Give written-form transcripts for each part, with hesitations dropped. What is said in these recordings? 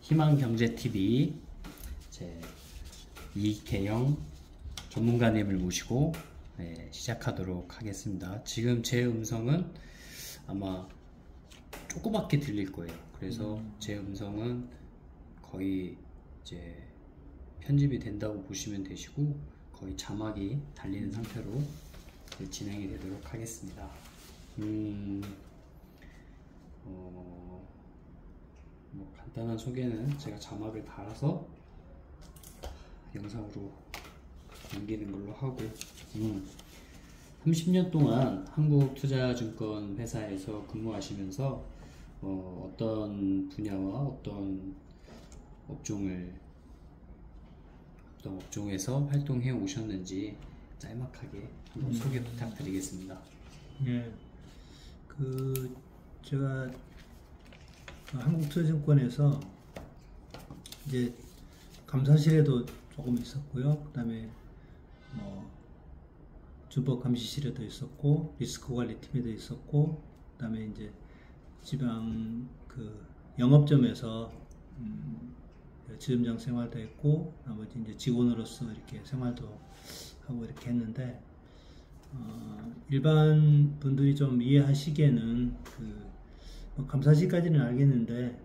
희망경제TV 제 이계영 전문가님을 모시고 시작하도록 하겠습니다. 지금 제 음성은 아마 조그맣게 들릴 거예요. 그래서 제 음성은 거의 이제 편집이 된다고 보시면 되시고 거의 자막이 달리는 상태로 진행이 되도록 하겠습니다. 뭐 간단한 소개는 제가 자막을 달아서 영상으로 남기는 걸로 하고 30년 동안 한국투자증권 회사에서 근무하시면서 어떤 분야와 어떤 업종에서 활동해 오셨는지 짤막하게 한번 소개 부탁드리겠습니다. 예, 제가 한국투자증권에서 이제 감사실에도 조금 있었고요. 그다음에 준법감시실에도 있었고 리스크관리팀에도 있었고, 그다음에 이제 지방 영업점에서 지점장 생활도 했고, 나머지 이제 직원으로서 이렇게 생활도 하고 이렇게 했는데, 일반 분들이 좀 이해하시기에는 감사실까지는 알겠는데,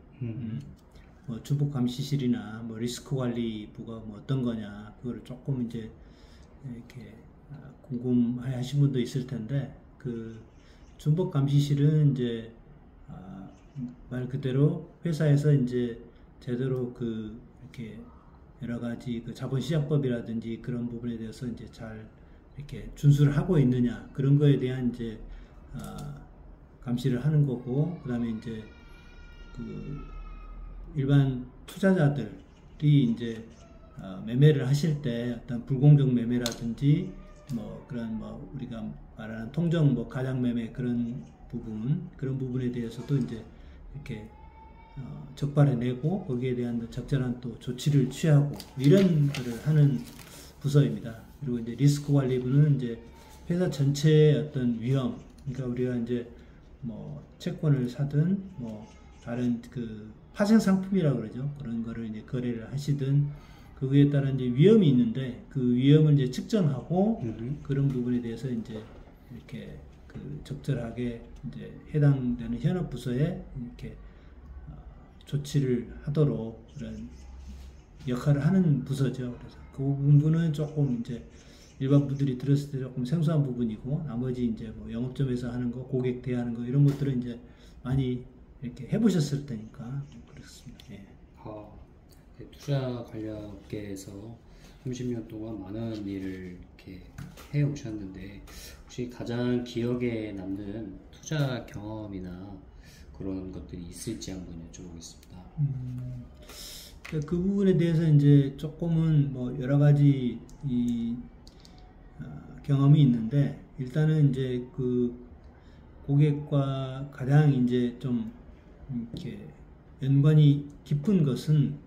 준법감시실이나 리스크관리부가 어떤 거냐, 그거를 조금 이제 이렇게 궁금해 하신 분도 있을 텐데, 준법감시실은 이제 말 그대로 회사에서 이제 제대로 이렇게 여러 가지 자본시장법이라든지 그런 부분에 대해서 이제 잘 이렇게 준수를 하고 있느냐, 그런 거에 대한 이제 감시를 하는 거고, 그다음에 이제 일반 투자자들이 이제 매매를 하실 때 어떤 불공정 매매라든지 그런 우리가 말하는 통정 가장 매매 그런 부분에 대해서도 이제 이렇게 적발해내고, 거기에 대한 적절한 또 조치를 취하고 이런 거를 하는 부서입니다. 그리고 이제 리스크관리부는 이제 회사 전체의 어떤 위험, 그러니까 우리가 이제 채권을 사든 다른 파생 상품이라고 그러죠. 그런 거를 이제 거래를 하시든 그거에 따른 이제 위험이 있는데, 그 위험을 이제 측정하고 그런 부분에 대해서 이제 이렇게 적절하게 이제 해당되는 현업 부서에 이렇게 조치를 하도록 그런 역할을 하는 부서죠. 그래서 그 부분은 조금 이제 일반 분들이 들었을 때 조금 생소한 부분이고, 나머지 이제 영업점에서 하는 거, 고객 대하는 거 이런 것들은 이제 많이 이렇게 해보셨을 테니까 그렇습니다. 예. 투자 관련업계에서 30년 동안 많은 일을 이렇게 해 오셨는데, 혹시 가장 기억에 남는 투자 경험이나 그런 것들이 있을지 한번 여쭤보겠습니다. 그 부분에 대해서 이제 조금은 여러 가지 경험이 있는데, 일단은 이제 고객과 가장 이제 좀 이렇게 연관이 깊은 것은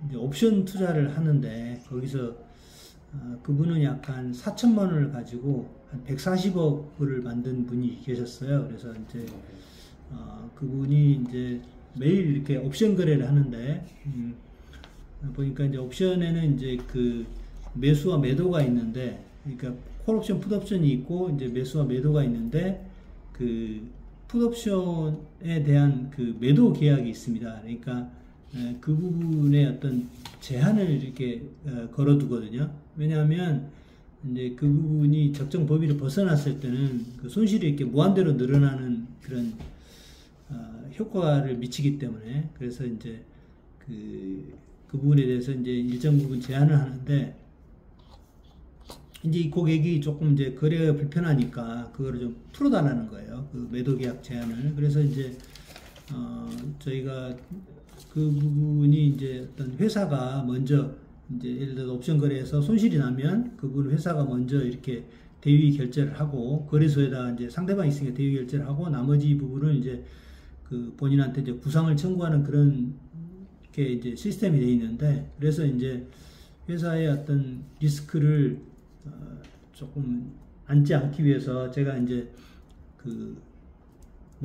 이제 옵션 투자를 하는데, 거기서 그분은 약간 4천만 원을 가지고 한 140억을 만든 분이 계셨어요. 그래서 이제 그분이 이제 매일 이렇게 옵션 거래를 하는데, 보니까 이제 옵션에는 이제 매수와 매도가 있는데, 그러니까 콜옵션, 풋옵션이 있고 이제 매수와 매도가 있는데, 풋옵션에 대한 매도 계약이 있습니다. 그러니까 그 부분에 어떤 제한을 이렇게 걸어두거든요. 왜냐하면 이제 그 부분이 적정 범위를 벗어났을 때는 손실이 이렇게 무한대로 늘어나는 그런 효과를 미치기 때문에, 그래서 이제 그 부분에 대해서 이제 일정 부분 제한을 하는데, 이제 이 고객이 조금 이제 거래가 불편하니까 그거를 좀 풀어달라는 거예요. 매도 계약 제한을. 그래서 이제 저희가 그 부분이 이제 어떤 회사가 먼저 이제 예를 들어 옵션 거래에서 손실이 나면 그 부분 회사가 먼저 이렇게 대위 결제를 하고, 거래소에다 이제 상대방이 있으니까 대위 결제를 하고, 나머지 부분은 이제 본인한테 이제 구상을 청구하는 그런 게 이제 시스템이 되어 있는데, 그래서 이제 회사의 어떤 리스크를 조금 앉지 않기 위해서 제가 이제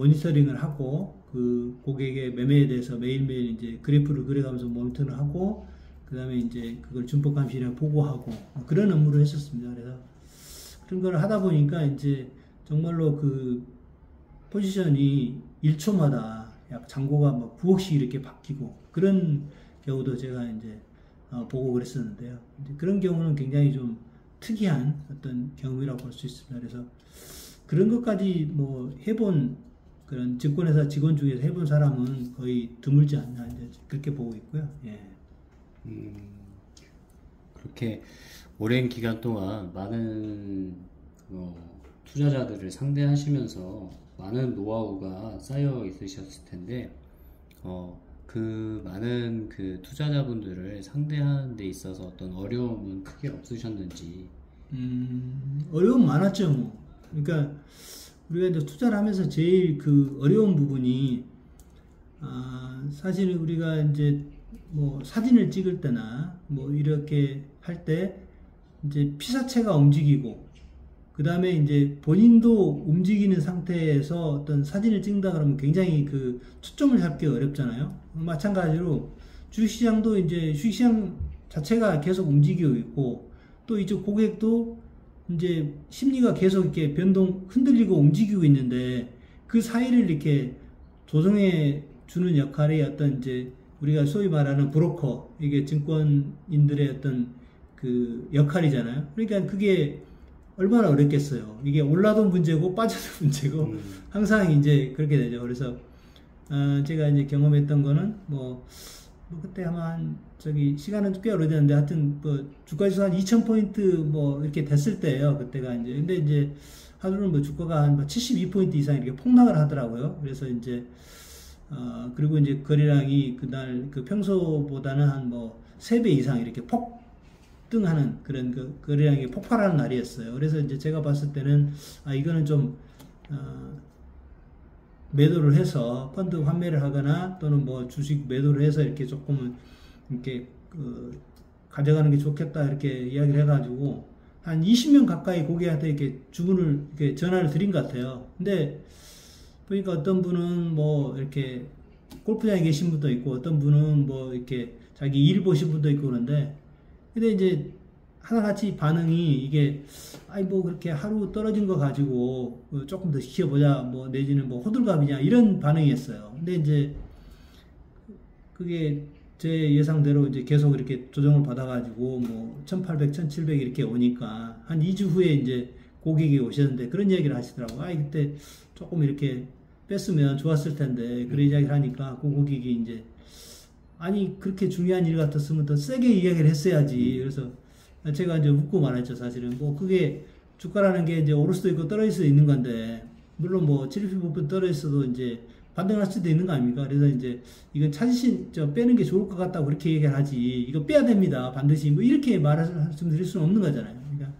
모니터링을 하고 그 고객의 매매에 대해서 매일매일 이제 그래프를 그려가면서 모니터를 하고 그다음에 이제 그걸 준법 감시나 보고하고 그런 업무를 했었습니다. 그래서 그런 걸 하다 보니까 이제 정말로 그 포지션이 1초마다 약 잔고가 막 9억씩 이렇게 바뀌고 그런 경우도 제가 이제 보고 그랬었는데요. 이제 그런 경우는 굉장히 좀 특이한 어떤 경험이라고 볼 수 있습니다. 그래서 그런 것까지 뭐 해본 그런 증권회사 직원 중에서 해본 사람은 거의 드물지 않나 이제 그렇게 보고 있고요. 예. 그렇게 오랜 기간 동안 많은 투자자들을 상대하시면서 많은 노하우가 쌓여 있으셨을 텐데 그 많은 그 투자자분들을 상대하는 데 있어서 어떤 어려움은 크게 없으셨는지. 어려움 많았죠. 뭐. 그러니까 우리가 이제 투자를 하면서 제일 그 어려운 부분이 사실 우리가 이제 뭐 사진을 찍을 때나 뭐 이렇게 할 때 이제 피사체가 움직이고 그 다음에 이제 본인도 움직이는 상태에서 어떤 사진을 찍는다 그러면 굉장히 그 초점을 잡기 어렵잖아요. 마찬가지로 주식시장도 이제 주식시장 자체가 계속 움직이고 있고 또 이쪽 고객도 이제 심리가 계속 이렇게 흔들리고 움직이고 있는데 그 사이를 이렇게 조정해 주는 역할이 어떤 이제 우리가 소위 말하는 브로커, 이게 증권인들의 어떤 그 역할이잖아요. 그러니까 그게 얼마나 어렵겠어요. 이게 올라도 문제고 빠져도 문제고 항상 이제 그렇게 되죠. 그래서 제가 이제 경험했던 거는 뭐 그때 아마 시간은 꽤 오래됐는데 하여튼 뭐 주가지수 한 2,000포인트 뭐 이렇게 됐을 때예요. 그때가 이제 근데 이제 하루는 뭐 주가가 한 72포인트 이상 이렇게 폭락을 하더라고요. 그래서 이제 그리고 이제 거래량이 그날 그 평소보다는 한 뭐 3배 이상 이렇게 폭등하는 그런 그 거래량이 폭발하는 날이었어요. 그래서 이제 제가 봤을 때는 이거는 좀 매도를 해서 펀드 환매를 하거나 또는 뭐 주식 매도를 해서 이렇게 조금은 이렇게 가져가는 게 좋겠다 이렇게 이야기를 해가지고 한 20명 가까이 고객한테 이렇게 주문을 이렇게 전화를 드린 것 같아요. 근데 보니까 어떤 분은 뭐 이렇게 골프장에 계신 분도 있고 어떤 분은 뭐 이렇게 자기 일 보신 분도 있고 그런데 근데 이제 하나같이 반응이 이게 뭐 그렇게 하루 떨어진 거 가지고 조금 더 지켜보자 뭐 내지는 뭐 호들갑이냐 이런 반응이었어요. 근데 이제 그게 제 예상대로 이제 계속 이렇게 조정을 받아가지고 뭐 1800, 1700 이렇게 오니까 한 2주 후에 이제 고객이 오셨는데 그런 얘기를 하시더라고요. 그때 조금 이렇게 뺐으면 좋았을 텐데 그런 이야기를 하니까 그 고객이 이제 그렇게 중요한 일 같았으면 더 세게 이야기를 했어야지. 그래서 제가 이제 웃고 말했죠. 사실은 뭐 그게 주가라는 게 이제 오를 수도 있고 떨어질 수도 있는 건데 물론 뭐 70% 떨어질 수도 이제 반등할 수도 있는 거 아닙니까? 그래서 이제 이건 빼는 게 좋을 것 같다고 그렇게 얘기를 하지 이거 빼야 됩니다 반드시 뭐 이렇게 말씀드릴 수는 없는 거잖아요. 그러니까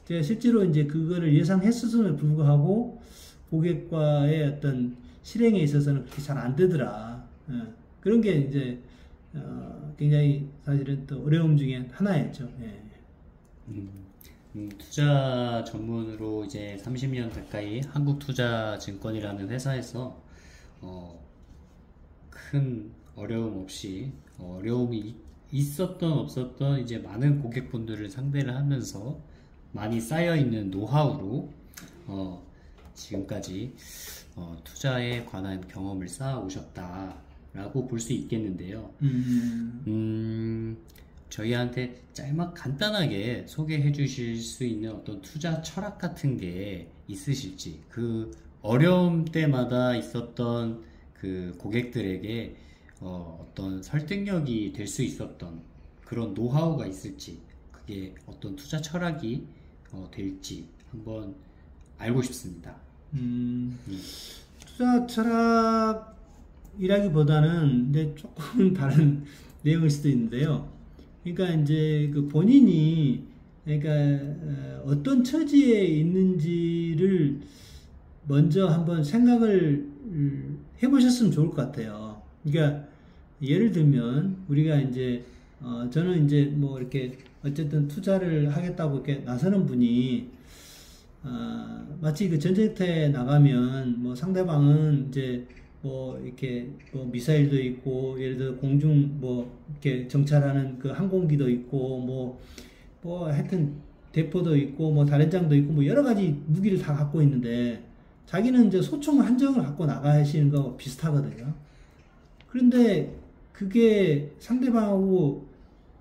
제가 실제로 이제 그거를 예상했었음에도 불구하고 고객과의 어떤 실행에 있어서는 그렇게 잘 안 되더라. 그런 게 이제 굉장히 사실은 또 어려움 중에 하나였죠. 예. 투자 전문으로 이제 30년 가까이 한국투자증권이라는 회사에서 큰 어려움 없이 어려움이 있었던 없었던 이제 많은 고객분들을 상대를 하면서 많이 쌓여있는 노하우로 지금까지 투자에 관한 경험을 쌓아오셨다라고 볼 수 있겠는데요. 저희한테 간단하게 소개해 주실 수 있는 어떤 투자 철학 같은 게 있으실지, 그 어려움 때마다 있었던 그 고객들에게 어떤 설득력이 될 수 있었던 그런 노하우가 있을지, 그게 어떤 투자 철학이 될지 한번 알고 싶습니다. 투자 철학이라기보다는 이제 조금 다른 내용일 수도 있는데요. 그러니까 이제 그 본인이 어떤 처지에 있는지를 먼저 한번 생각을 해보셨으면 좋을 것 같아요. 그러니까 예를 들면 우리가 이제 저는 이제 뭐 이렇게 어쨌든 투자를 하겠다고 이렇게 나서는 분이 마치 그 전쟁터에 나가면 뭐 상대방은 이제 뭐 이렇게 뭐 미사일도 있고 예를 들어 공중 뭐 이렇게 정찰하는 그 항공기도 있고 뭐 하여튼 대포도 있고 뭐 다련장도 있고 뭐 여러 가지 무기를 다 갖고 있는데 자기는 이제 소총 한정을 갖고 나가시는 거하고 비슷하거든요. 그런데 그게 상대방하고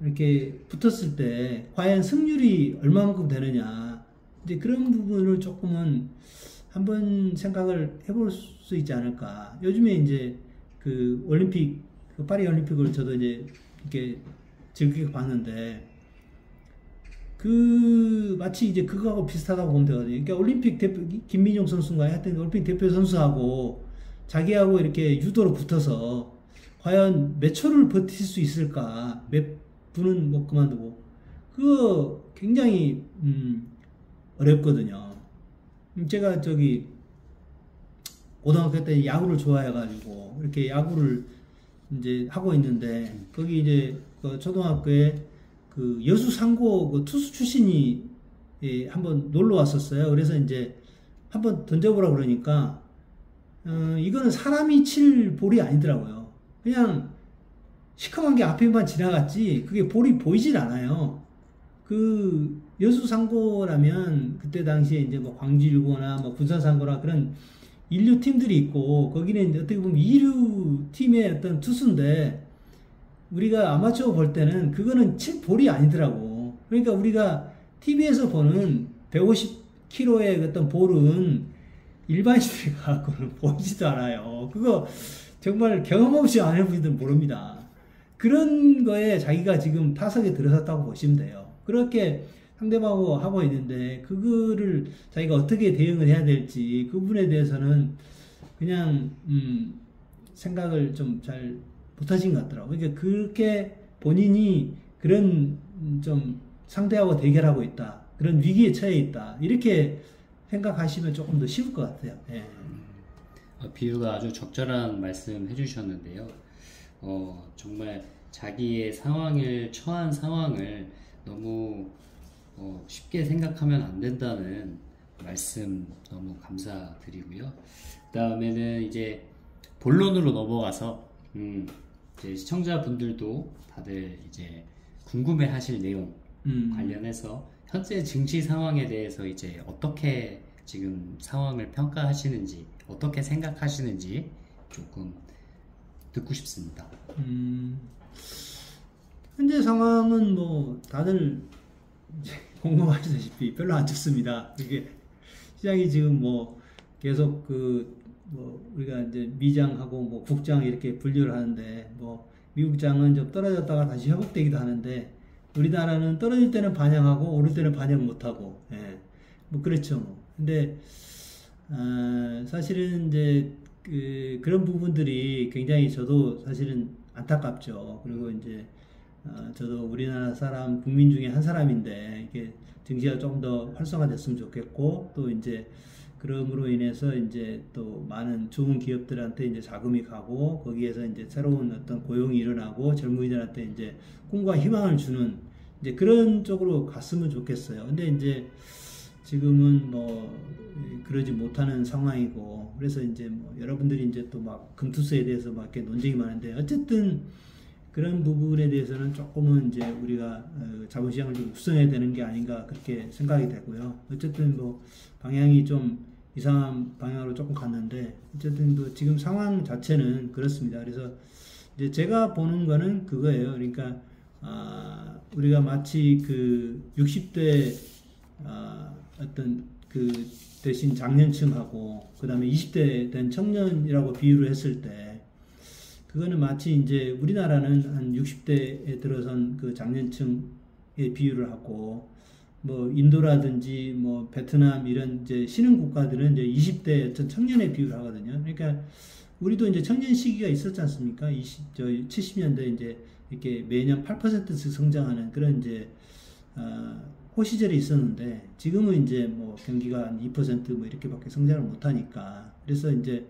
이렇게 붙었을 때 과연 승률이 얼마만큼 되느냐, 이제 그런 부분을 조금은 한번 생각을 해볼 수 있지 않을까. 요즘에 이제 그 올림픽, 그 파리 올림픽을 저도 이제 이렇게 즐기게 봤는데 그 마치 이제 그거하고 비슷하다고 보면 되거든요. 그러니까 올림픽 대표 김민종 선수인가 하여튼 올림픽 대표 선수하고 자기하고 이렇게 유도로 붙어서 과연 몇 초를 버틸 수 있을까? 몇 분은 뭐 그만두고 그거 굉장히 어렵거든요. 제가 저기 고등학교 때 야구를 좋아해가지고 이렇게 야구를 이제 하고 있는데 거기 이제 그 초등학교에 그 여수 상고 그 투수 출신이 한번 놀러 왔었어요. 그래서 이제 한번 던져보라 그러니까 이거는 사람이 칠 볼이 아니더라고요. 그냥 시커먼 게 앞에만 지나갔지 그게 볼이 보이질 않아요. 그 여수 상고라면 그때 당시에 이제 뭐 광주일고나 뭐 군산 상고나 그런 인류 팀들이 있고 거기는 어떻게 보면 이류 팀의 어떤 투수인데 우리가 아마추어 볼 때는 그거는 칠 볼이 아니더라고. 그러니까 우리가 TV에서 보는 150kg의 어떤 볼은 일반인들이 갖고는 보이지도 않아요. 그거 정말 경험 없이 안 해보시면 모릅니다. 그런 거에 자기가 지금 타석에 들어섰다고 보시면 돼요. 그렇게 상대방하고 하고 있는데 그거를 자기가 어떻게 대응을 해야 될지 그 부분에 대해서는 그냥 생각을 좀 잘 못하신 것 같더라고요. 그러니까 그렇게 본인이 그런 좀 상대하고 대결하고 있다, 그런 위기에 처해 있다 이렇게 생각하시면 조금 더 쉬울 것 같아요. 예. 비유가 아주 적절한 말씀 해주셨는데요. 정말 자기의 처한 상황을 너무 쉽게 생각하면 안 된다는 말씀 너무 감사드리고요. 그 다음에는 이제 본론으로 넘어가서 이제 시청자분들도 다들 이제 궁금해하실 내용 관련해서 현재 증시 상황에 대해서 이제 어떻게 지금 상황을 평가하시는지, 어떻게 생각하시는지 조금 듣고 싶습니다. 현재 상황은 뭐 다들 공감하시다시피 별로 안 좋습니다. 이게 시장이 지금 뭐 계속 뭐 우리가 이제 미장하고 뭐 국장 이렇게 분류를 하는데 뭐 미국장은 좀 떨어졌다가 다시 회복되기도 하는데 우리나라는 떨어질 때는 반영하고 오를 때는 반영 못하고 뭐 그렇죠. 뭐. 근데 사실은 이제 그런 부분들이 굉장히 저도 사실은 안타깝죠. 그리고 이제 저도 우리나라 사람 국민 중에 한 사람인데 이게 증시가 조금 더 활성화됐으면 좋겠고 또 이제 그럼으로 인해서 이제 또 많은 좋은 기업들한테 이제 자금이 가고 거기에서 이제 새로운 어떤 고용이 일어나고 젊은이들한테 이제 꿈과 희망을 주는 이제 그런 쪽으로 갔으면 좋겠어요. 근데 이제 지금은 뭐 그러지 못하는 상황이고 그래서 이제 뭐 여러분들이 이제 또 막 금투세에 대해서 막 이렇게 논쟁이 많은데 어쨌든 그런 부분에 대해서는 조금은 이제 우리가 자본시장을 좀 육성해야 되는 게 아닌가 그렇게 생각이 되고요. 어쨌든 뭐 방향이 좀 이상한 방향으로 조금 갔는데 어쨌든 뭐 지금 상황 자체는 그렇습니다. 그래서 이제 제가 보는 거는 그거예요. 그러니까 우리가 마치 그 60대 어떤 그 대신 장년층하고 그 다음에 20대 된 청년이라고 비유를 했을 때 그거는 마치 이제 우리나라는 한 60대에 들어선 그 장년층에 비유를 하고 뭐 인도라든지 뭐 베트남 이런 이제 신흥 국가들은 이제 20대 청년의 비유를 하거든요. 그러니까 우리도 이제 청년 시기가 있었지 않습니까? 70년대 이제 이렇게 매년 8%씩 성장하는 그런 이제 호시절이 있었는데 지금은 이제 뭐 경기가 한 2%뭐 이렇게밖에 성장을 못하니까 그래서 이제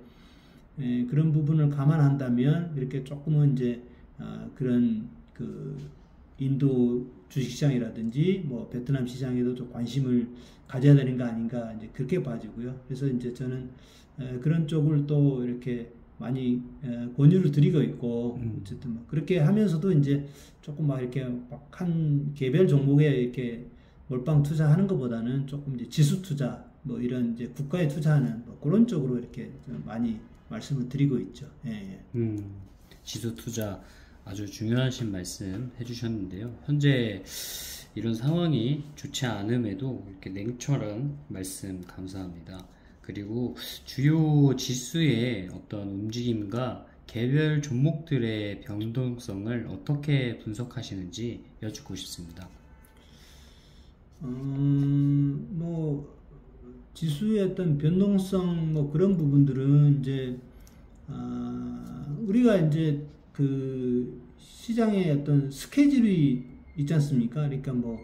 그런 부분을 감안한다면 이렇게 조금은 이제 그런 그 인도 주식시장이라든지 뭐 베트남 시장에도 좀 관심을 가져야 되는 거 아닌가 이제 그렇게 봐지고요. 그래서 이제 저는 그런 쪽을 또 이렇게 많이 권유를 드리고 있고 어쨌든 뭐 그렇게 하면서도 이제 조금 막 이렇게 막 한 개별 종목에 이렇게 몰빵 투자하는 것보다는 조금 이제 지수 투자 뭐 이런 이제 국가에 투자하는 뭐 그런 쪽으로 이렇게 좀 많이 말씀을 드리고 있죠. 예, 예. 지수 투자 아주 중요하신 말씀 해주셨는데요. 현재 이런 상황이 좋지 않음에도 이렇게 냉철한 말씀 감사합니다. 그리고 주요 지수의 어떤 움직임과 개별 종목들의 변동성을 어떻게 분석하시는지 여쭙고 싶습니다. 뭐 지수의 어떤 변동성 뭐 그런 부분들은 이제 우리가 이제 그 시장의 어떤 스케줄이 있지 않습니까? 그러니까 뭐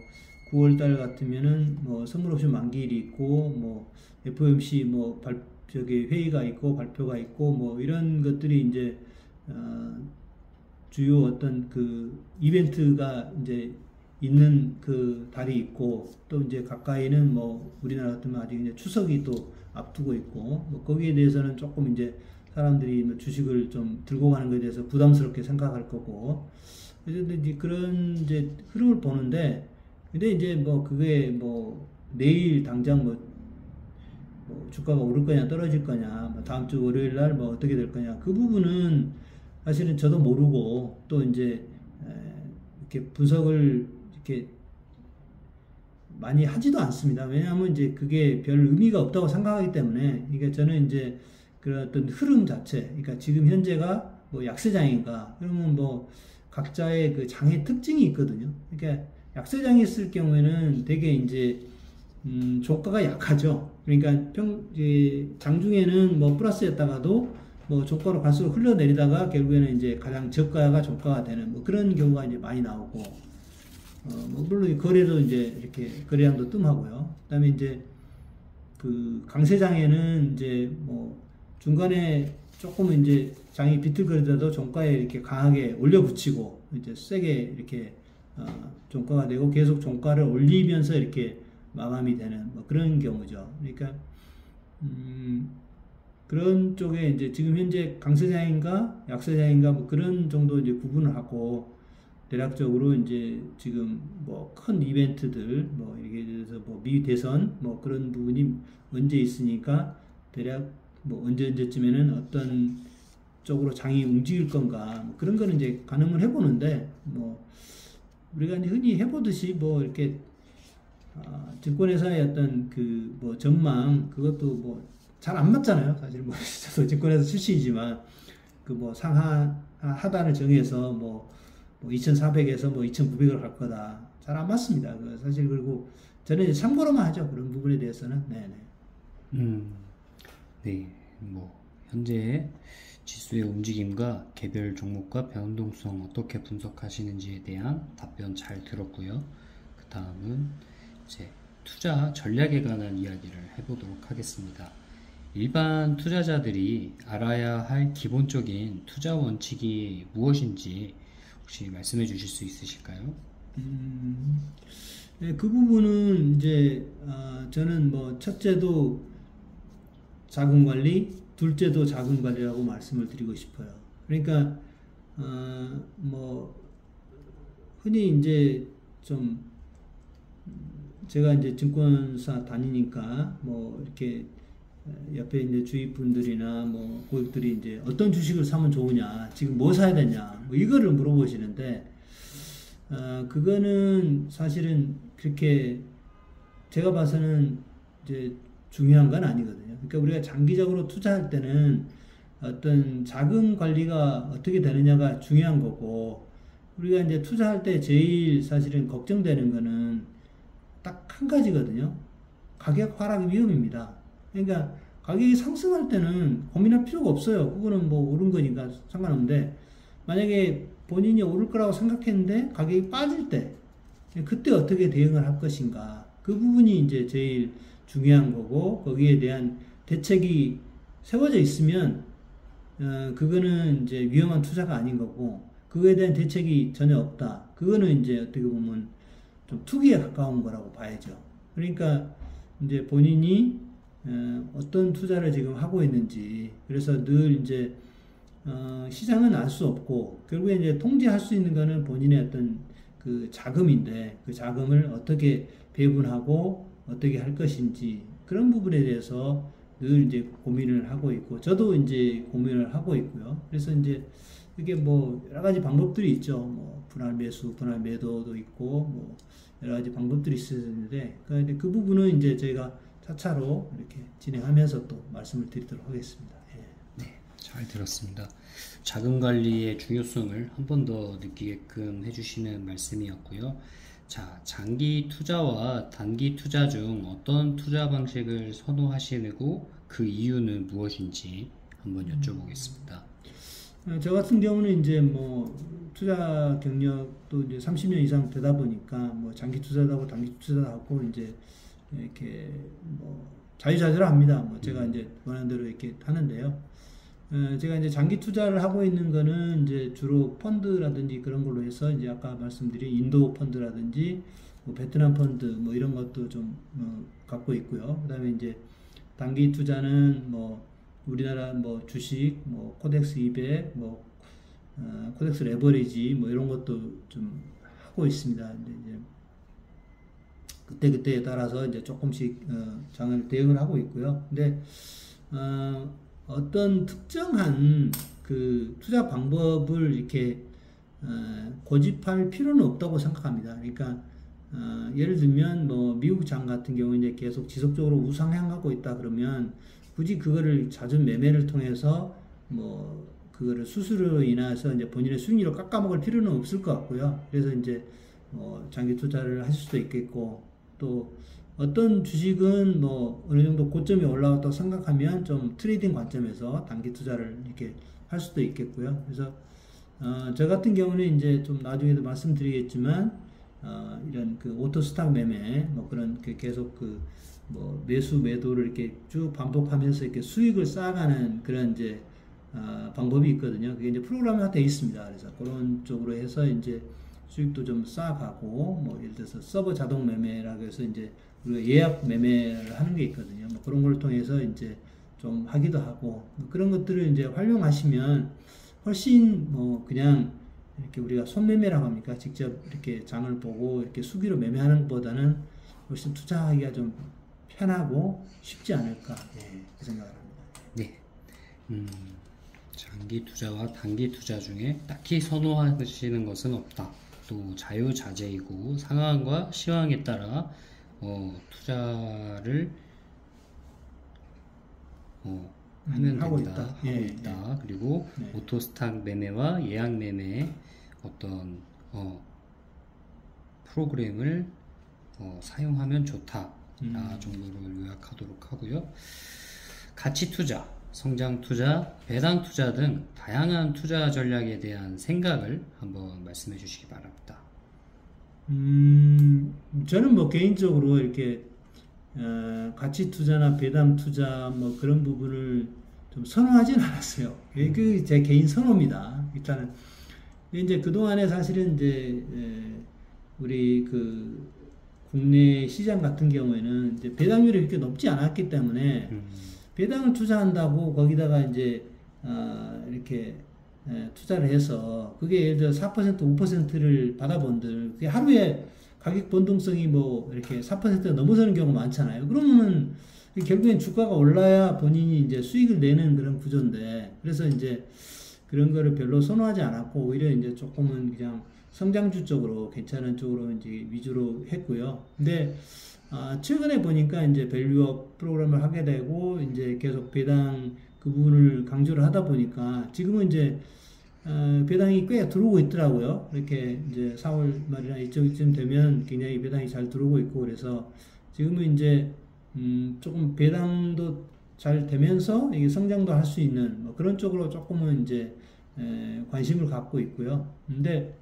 9월달 같으면은 뭐 선물옵션 만기일이 있고 뭐 FOMC 뭐 저기 회의가 있고 발표가 있고 뭐 이런 것들이 이제 주요 어떤 그 이벤트가 이제 있는 그 달이 있고 또 이제 가까이는 뭐 우리나라 같으면 아직 이제 추석이 또 앞두고 있고 뭐 거기에 대해서는 조금 이제 사람들이 뭐 주식을 좀 들고 가는 것에 대해서 부담스럽게 생각할 거고 그래서 이제 그런 이제 흐름을 보는데 근데 이제 뭐 그게 뭐 내일 당장 뭐 주가가 오를 거냐 떨어질 거냐 뭐 다음 주 월요일 날 뭐 어떻게 될 거냐 그 부분은 사실은 저도 모르고 또 이제 이렇게 분석을 이렇게 많이 하지도 않습니다. 왜냐하면 이제 그게 별 의미가 없다고 생각하기 때문에 그러니까 저는 이제 그런 어떤 흐름 자체 그러니까 지금 현재가 뭐 약세장인가 그러면 뭐 각자의 그 장의 특징이 있거든요. 그러니까 약세장이 있을 경우에는 되게 이제 종가가 약하죠. 그러니까 장중에는 뭐 플러스였다가도 뭐 종가로 갈수록 흘러내리다가 결국에는 이제 가장 저가가 종가가 되는 뭐 그런 경우가 이제 많이 나오고 뭐 물론 거래도 이제 이렇게 거래량도 뜸하고요. 그다음에 이제 그 강세장에는 이제 뭐 중간에 조금 이제 장이 비틀거리더라도 종가에 이렇게 강하게 올려붙이고 이제 세게 이렇게 종가가 되고 계속 종가를 올리면서 이렇게 마감이 되는 뭐 그런 경우죠. 그러니까 그런 쪽에 이제 지금 현재 강세장인가 약세장인가 뭐 그런 정도 이제 구분을 하고 대략적으로 이제 지금 뭐 큰 이벤트들 뭐 이렇게 돼서 뭐 미 대선 뭐 그런 부분이 언제 있으니까 대략 뭐 언제쯤에는 어떤 쪽으로 장이 움직일 건가 뭐 그런 거는 이제 가늠을 해보는데 뭐 우리가 이제 흔히 해보듯이 뭐 이렇게 증권회사의 어떤 그 뭐 전망 그것도 뭐 잘 안 맞잖아요. 사실 뭐 저도 증권회사 출신이지만 그 뭐 상하 하단을 정해서 뭐 2,400에서 뭐 2,900을 갈 거다. 잘 안 맞습니다. 그 사실 그리고 저는 이제 참고로만 하죠. 그런 부분에 대해서는. 네네. 네. 뭐 현재 지수의 움직임과 개별 종목과 변동성 어떻게 분석하시는지에 대한 답변 잘 들었고요. 그 다음은 이제 투자 전략에 관한 이야기를 해보도록 하겠습니다. 일반 투자자들이 알아야 할 기본적인 투자 원칙이 무엇인지 혹시 말씀해 주실 수 있으실까요? 네, 그 부분은 이제 저는 뭐 첫째도 자금 관리, 둘째도 자금 관리라고 말씀을 드리고 싶어요. 그러니까 뭐 흔히 이제 좀 제가 이제 증권사 다니니까 뭐 이렇게 옆에 이제 주위 분들이나 뭐 고객들이 이제 어떤 주식을 사면 좋으냐, 지금 뭐 사야 되냐, 뭐 이거를 물어보시는데 그거는 사실은 그렇게 제가 봐서는 이제 중요한 건 아니거든요. 그러니까 우리가 장기적으로 투자할 때는 어떤 자금 관리가 어떻게 되느냐가 중요한 거고 우리가 이제 투자할 때 제일 사실은 걱정되는 거는 딱 한 가지거든요. 가격 하락 위험입니다. 그러니까 가격이 상승할 때는 고민할 필요가 없어요. 그거는 뭐 오른 거니까 상관없는데 만약에 본인이 오를 거라고 생각했는데 가격이 빠질 때 그때 어떻게 대응을 할 것인가 그 부분이 이제 제일 중요한 거고 거기에 대한 대책이 세워져 있으면 그거는 이제 위험한 투자가 아닌 거고 그거에 대한 대책이 전혀 없다. 그거는 이제 어떻게 보면 좀 투기에 가까운 거라고 봐야죠. 그러니까 이제 본인이 어떤 투자를 지금 하고 있는지, 그래서 늘 이제 시장은 알 수 없고 결국에 이제 통제할 수 있는 거는 본인의 어떤 그 자금인데, 그 자금을 어떻게 배분하고 어떻게 할 것인지, 그런 부분에 대해서 늘 이제 고민을 하고 있고, 저도 이제 고민을 하고 있고요. 그래서 이제 이게 뭐 여러 가지 방법들이 있죠. 뭐 분할 매수, 분할 매도도 있고 뭐 여러 가지 방법들이 있었는데, 그 부분은 이제 저희가 차차로 이렇게 진행하면서 또 말씀을 드리도록 하겠습니다. 예. 네, 잘 들었습니다. 자금 관리의 중요성을 한 번 더 느끼게끔 해주시는 말씀이었고요. 자, 장기 투자와 단기 투자 중 어떤 투자 방식을 선호하시고 그 이유는 무엇인지 한번 여쭤보겠습니다. 저 같은 경우는 이제 뭐 투자 경력도 이제 30년 이상 되다 보니까 뭐 장기 투자도 하고 단기 투자도 하고 이제 이렇게 뭐 자유자재로합니다. 뭐 제가 이제 원하는 대로 이렇게 하는데요. 제가 이제 장기 투자를 하고 있는 거는 이제 주로 펀드라든지 그런 걸로 해서 이제 아까 말씀드린 인도 펀드라든지 뭐 베트남 펀드 뭐 이런 것도 좀 갖고 있고요. 그다음에 이제 단기 투자는 뭐 우리나라 뭐 주식, 뭐 코덱스 200, 뭐 코덱스 레버리지 뭐 이런 것도 좀 하고 있습니다. 이제 그때그때에 따라서 이제 조금씩 장을 대응을 하고 있고요. 근데 어떤 특정한 그 투자 방법을 이렇게 고집할 필요는 없다고 생각합니다. 그러니까 예를 들면 뭐 미국 장 같은 경우 이제 계속 지속적으로 우상향하고 있다 그러면 굳이 그거를 잦은 매매를 통해서 뭐 그거를 수수료로 인해서 이제 본인의 수익률을 깎아먹을 필요는 없을 것 같고요. 그래서 이제 장기 투자를 하실 수도 있겠고, 또 어떤 주식은 뭐 어느 정도 고점이 올라왔다고 생각하면 좀 트레이딩 관점에서 단기 투자를 이렇게 할 수도 있겠고요. 그래서 저 같은 경우는 이제 좀 나중에도 말씀드리겠지만 이런 그 오토 스탁 매매 뭐 그런 계속 그 뭐 매수 매도를 이렇게 쭉 반복하면서 이렇게 수익을 쌓아가는 그런 이제 방법이 있거든요. 그게 이제 프로그램화 되어 있습니다. 그래서 그런 쪽으로 해서 이제 수익도 좀 쌓아가고, 뭐 예를 들어서 서버 자동 매매라고 해서 이제 우리가 예약 매매를 하는 게 있거든요. 뭐 그런 걸 통해서 이제 좀 하기도 하고, 뭐 그런 것들을 이제 활용하시면 훨씬 뭐 그냥 이렇게 우리가 손매매라고 합니까? 직접 이렇게 장을 보고 이렇게 수기로 매매하는 것보다는 훨씬 투자하기가 좀 편하고 쉽지 않을까, 그 생각을 합니다. 네. 장기 투자와 단기 투자 중에 딱히 선호하시는 것은 없다. 또 자유자재이고 상황과 시황에 따라 투자를 하면 하고 된다. 있다. 하고 있다. 그리고 오토스탁 매매와 예약 매매의 어떤 프로그램을 사용하면 좋다. 정도로 요약하도록 하고요. 가치 투자, 성장 투자, 배당 투자 등 다양한 투자 전략에 대한 생각을 한번 말씀해 주시기 바랍니다. 저는 뭐 개인적으로 이렇게 가치 투자나 배당 투자 뭐 그런 부분을 좀 선호하진 않았어요. 그 제 개인 선호입니다. 일단은. 근데 이제 그동안에 사실은 이제 우리 그 국내 시장 같은 경우에는 이제 배당률이 그렇게 높지 않았기 때문에 배당을 투자한다고 거기다가 이제 이렇게 투자를 해서 그게 예를 들어 4% 5%를 받아본들 그게 하루에 가격 변동성이 뭐 이렇게 4%가 넘어서는 경우가 많잖아요. 그러면은 결국엔 주가가 올라야 본인이 이제 수익을 내는 그런 구조인데, 그래서 이제 그런 거를 별로 선호하지 않았고 오히려 이제 조금은 그냥 성장주 쪽으로 괜찮은 쪽으로 이제 위주로 했고요. 근데 최근에 보니까 이제 밸류업 프로그램을 하게 되고 이제 계속 배당 그 부분을 강조를 하다 보니까 지금은 이제 배당이 꽤 들어오고 있더라고요. 이렇게 이제 4월 말이나 이쯤 되면 굉장히 배당이 잘 들어오고 있고, 그래서 지금은 이제 조금 배당도 잘 되면서 이게 성장도 할 수 있는 뭐 그런 쪽으로 조금은 이제 관심을 갖고 있고요. 근데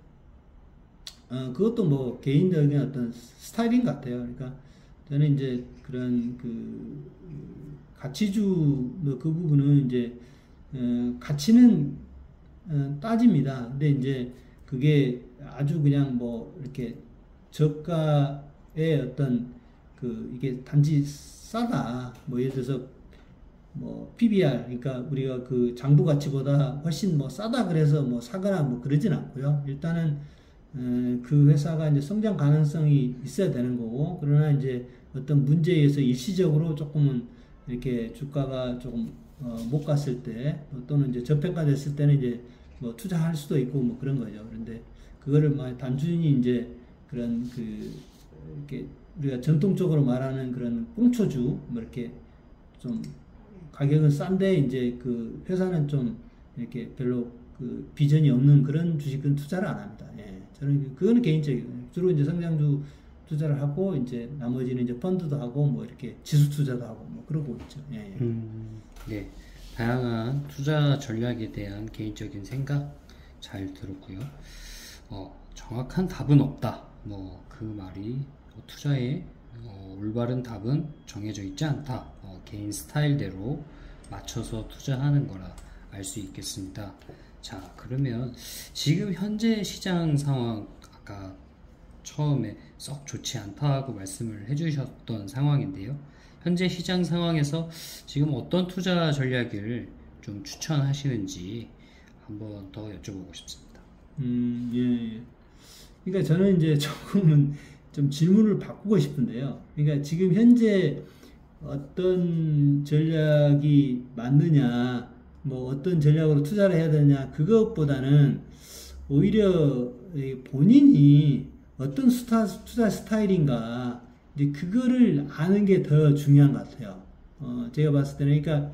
그것도 뭐 개인적인 어떤 스타일인 것 같아요. 그러니까 저는 이제 그런 그 가치주 뭐 그 부분은 이제 가치는 따집니다. 근데 이제 그게 아주 그냥 뭐 이렇게 저가의 어떤 이게 단지 싸다. 뭐 예를 들어서 뭐 PBR, 그러니까 우리가 그 장부 가치보다 훨씬 뭐 싸다 그래서 뭐 사거나 뭐 그러진 않고요. 일단은 그 회사가 이제 성장 가능성이 있어야 되는 거고, 그러나 이제 어떤 문제에 의해서 일시적으로 조금은 이렇게 주가가 조금 못 갔을 때, 또는 이제 저평가됐을 때는 이제 뭐 투자할 수도 있고 뭐 그런 거죠. 그런데 그거를 막 단순히 이제 그런 이렇게 우리가 전통적으로 말하는 그런 꽁초주 뭐 이렇게 좀 가격은 싼데 이제 그 회사는 좀 이렇게 별로 그 비전이 없는 그런 주식은 투자를 안 합니다. 예. 저는 그거는 개인적이에요. 주로 이제 성장주 투자를 하고 이제 나머지는 이제 펀드도 하고 뭐 이렇게 지수 투자도 하고 뭐 그러고 있죠. 예, 예. 네. 다양한 투자 전략에 대한 개인적인 생각 잘 들었고요. 정확한 답은 없다. 뭐 그 말이 투자에 올바른 답은 정해져 있지 않다. 개인 스타일대로 맞춰서 투자하는 거라 알 수 있겠습니다. 자, 그러면 지금 현재 시장 상황, 아까 처음에 썩 좋지 않다고 말씀을 해주셨던 상황인데요. 현재 시장 상황에서 지금 어떤 투자 전략을 좀 추천하시는지 한번 더 여쭤보고 싶습니다. 예. 그러니까 저는 이제 조금은 좀 질문을 바꾸고 싶은데요. 그러니까 지금 현재 어떤 전략이 맞느냐, 뭐 어떤 전략으로 투자를 해야 되냐, 그것보다는 오히려 본인이 어떤 투자 스타일인가, 이제 그거를 아는 게 더 중요한 것 같아요. 제가 봤을 때는, 그러니까,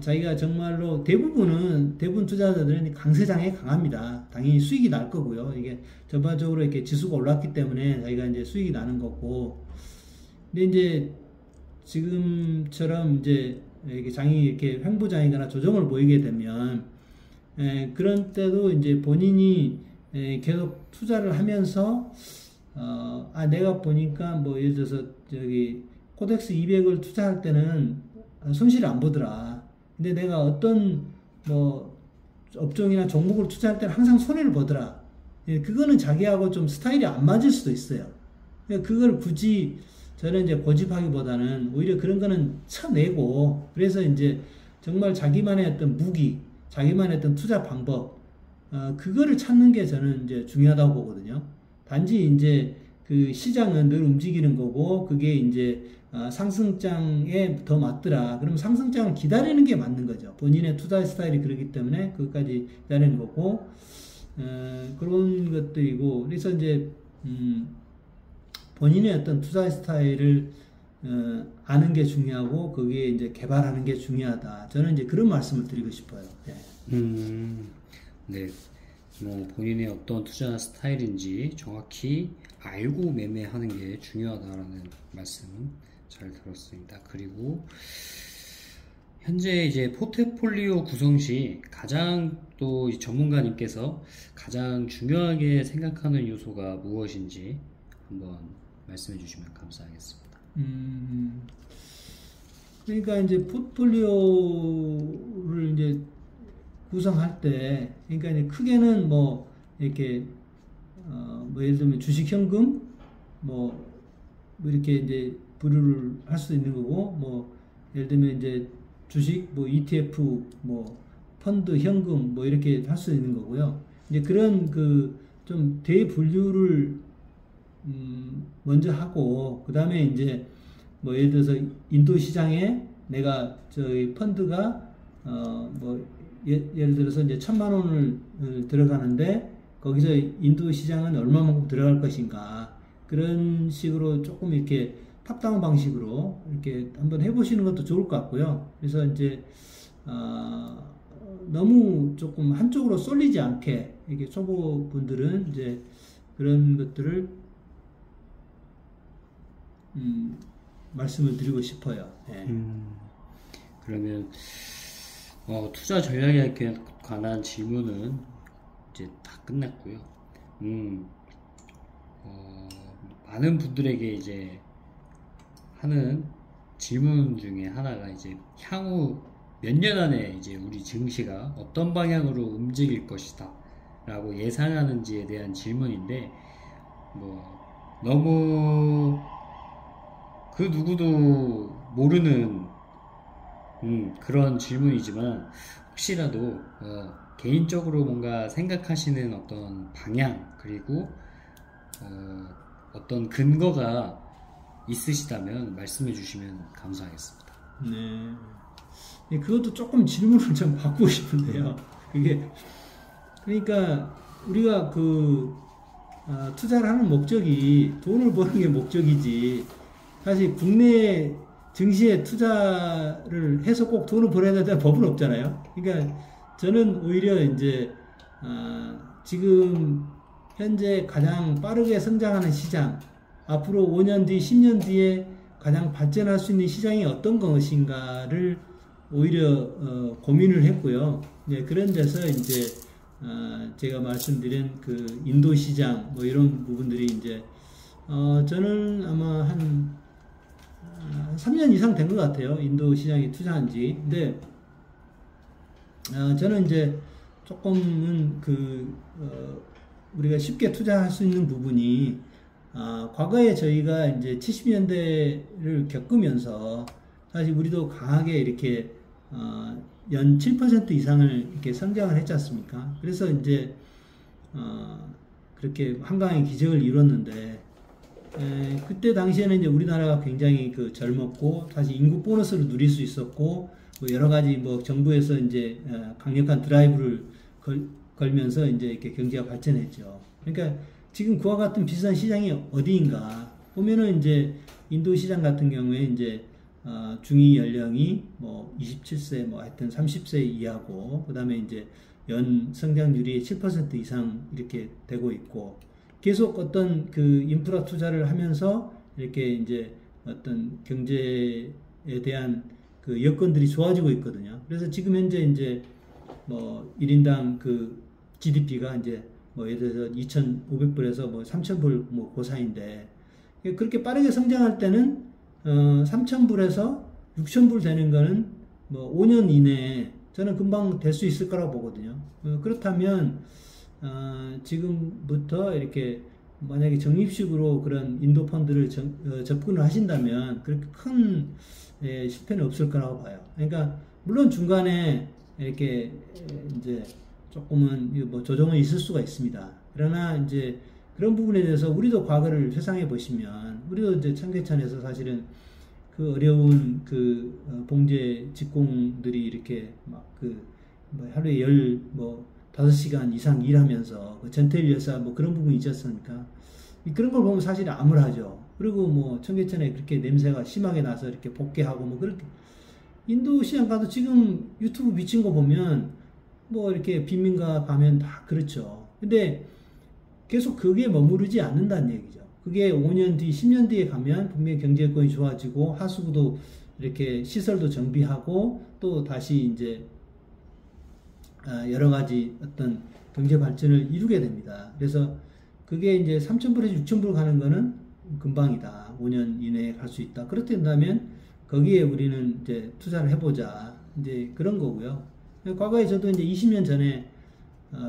자기가 정말로 대부분 투자자들은 강세장에 강합니다. 당연히 수익이 날 거고요. 이게 전반적으로 이렇게 지수가 올랐기 때문에 자기가 이제 수익이 나는 거고. 근데 이제 지금처럼 이제 이렇게 장이 이렇게 횡보장이거나 조정을 보이게 되면, 그런 때도 이제 본인이 계속 투자를 하면서, 내가 보니까 뭐 예를 들어서 저기 코덱스 200을 투자할 때는 손실을 안 보더라. 근데 내가 어떤 뭐 업종이나 종목을 투자할 때는 항상 손해를 보더라. 그거는 자기하고 좀 스타일이 안 맞을 수도 있어요. 그걸 굳이 저는 이제 고집하기보다는 오히려 그런 거는 쳐내고, 그래서 이제 정말 자기만의 어떤 무기, 자기만의 어떤 투자 방법, 그거를 찾는 게 저는 이제 중요하다고 보거든요. 단지 이제 그 시장은 늘 움직이는 거고, 그게 이제 상승장에 더 맞더라. 그러면 상승장을 기다리는 게 맞는 거죠. 본인의 투자 스타일이 그렇기 때문에 그것까지 기다리는 거고, 그런 것들이고, 그래서 이제 본인의 어떤 투자 스타일을 아는 게 중요하고, 거기에 이제 개발하는 게 중요하다. 저는 이제 그런 말씀을 드리고 싶어요. 네. 네. 뭐 본인의 어떤 투자 스타일인지 정확히 알고 매매하는 게 중요하다라는 말씀 잘 들었습니다. 그리고 현재 이제 포트폴리오 구성 시 가장 또 전문가님께서 가장 중요하게 생각하는 요소가 무엇인지 한번 말씀해 주시면 감사하겠습니다. 그러니까 이제 포트폴리오를 이제 구성할 때, 그러니까 이제 크게는 뭐 이렇게 뭐 예를 들면 주식 현금 뭐 이렇게 이제 분류를 할 수 있는 거고, 뭐 예를 들면 이제 주식 뭐 ETF 뭐 펀드 현금 뭐 이렇게 할 수 있는 거고요. 이제 그런 그 좀 대분류를 먼저 하고, 그 다음에 이제 뭐 예를 들어서 인도 시장에 내가 저희 펀드가 뭐 예를 들어서 이제 1,000만 원을 들어가는데 거기서 인도 시장은 얼마만큼 들어갈 것인가, 그런 식으로 조금 이렇게 탑다운 방식으로 이렇게 한번 해보시는 것도 좋을 것 같고요. 그래서 이제 너무 조금 한쪽으로 쏠리지 않게, 이게 초보분들은 이제 그런 것들을 말씀을 드리고 싶어요. 네. 그러면 투자 전략에 관한 질문은 이제 다 끝났고요. 많은 분들에게 이제 하는 질문 중에 하나가 이제 향후 몇 년 안에 이제 우리 증시가 어떤 방향으로 움직일 것이다 라고 예상하는지에 대한 질문인데, 뭐 너무 그 누구도 모르는 그런 질문이지만 혹시라도 개인적으로 뭔가 생각하시는 어떤 방향 그리고 어떤 근거가 있으시다면 말씀해 주시면 감사하겠습니다. 네. 네, 그것도 조금 질문을 좀 바꾸고 싶은데요. 그게 그러니까 우리가 투자를 하는 목적이 돈을 버는 게 목적이지 사실 국내 증시에 투자를 해서 꼭 돈을 벌어야 된다는 법은 없잖아요. 그러니까 저는 오히려 이제 지금 현재 가장 빠르게 성장하는 시장, 앞으로 5년 뒤, 10년 뒤에 가장 발전할 수 있는 시장이 어떤 것인가를 오히려 고민을 했고요. 네, 그런 데서 이제 제가 말씀드린 그 인도 시장 뭐 이런 부분들이 이제 저는 아마 한 3년 이상 된 것 같아요. 인도 시장에 투자한 지. 근데 저는 이제 조금은 우리가 쉽게 투자할 수 있는 부분이 과거에 저희가 이제 70년대를 겪으면서 사실 우리도 강하게 이렇게 연 7% 이상을 이렇게 성장을 했지 않습니까? 그래서 이제 그렇게 한강의 기적을 이뤘는데 그때 당시에는 이제 우리나라가 굉장히 젊었고 사실 인구 보너스를 누릴 수 있었고 뭐 여러 가지 뭐 정부에서 이제 강력한 드라이브를 걸면서 이제 이렇게 경제가 발전했죠. 그러니까 지금 그와 같은 비슷한 시장이 어디인가 보면은 이제 인도 시장 같은 경우에 이제 중위 연령이 뭐 27세 뭐 하여튼 30세 이하고 그다음에 이제 연 성장률이 7% 이상 이렇게 되고 있고 계속 어떤 인프라 투자를 하면서 이렇게 이제 어떤 경제에 대한 여건들이 좋아지고 있거든요. 그래서 지금 현재 이제 뭐 1인당 GDP가 이제 뭐 예를 들어서 2,500불에서 뭐 3,000불 뭐 그 사이인데 그렇게 빠르게 성장할 때는 3,000불에서 6,000불 되는 거는 뭐 5년 이내에 저는 금방 될 수 있을 거라고 보거든요. 그렇다면 지금부터 이렇게 만약에 적립식으로 그런 인도 펀드를 접근을 하신다면 그렇게 큰 실패는 없을 거라고 봐요. 그러니까 물론 중간에 이렇게 이제 조금은 뭐 조정은 있을 수가 있습니다. 그러나 이제 그런 부분에 대해서 우리도 과거를 회상해 보시면 우리도 이제 청계천에서 사실은 어려운 봉제 직공들이 이렇게 뭐 하루에 5시간 이상 일하면서 전태일 여사 뭐 그런 부분이 있었으니까 그런 걸 보면 사실 암울하죠. 그리고 뭐 청계천에 그렇게 냄새가 심하게 나서 이렇게 복개하고 뭐 그렇게 인도 시장 가도 지금 유튜브 비친 거 보면 뭐 이렇게 빈민가 가면 다 그렇죠. 근데 계속 그게 머무르지 않는다는 얘기죠. 그게 5년 뒤, 10년 뒤에 가면 분명히 경제 여건이 좋아지고 하수구도 이렇게 시설도 정비하고 또 다시 이제 여러 가지 어떤 경제 발전을 이루게 됩니다. 그래서 그게 이제 3,000불에서 6,000불 가는 거는 금방이다. 5년 이내에 갈 수 있다. 그렇다면 거기에 우리는 이제 투자를 해보자. 이제 그런 거고요. 과거에 저도 이제 20년 전에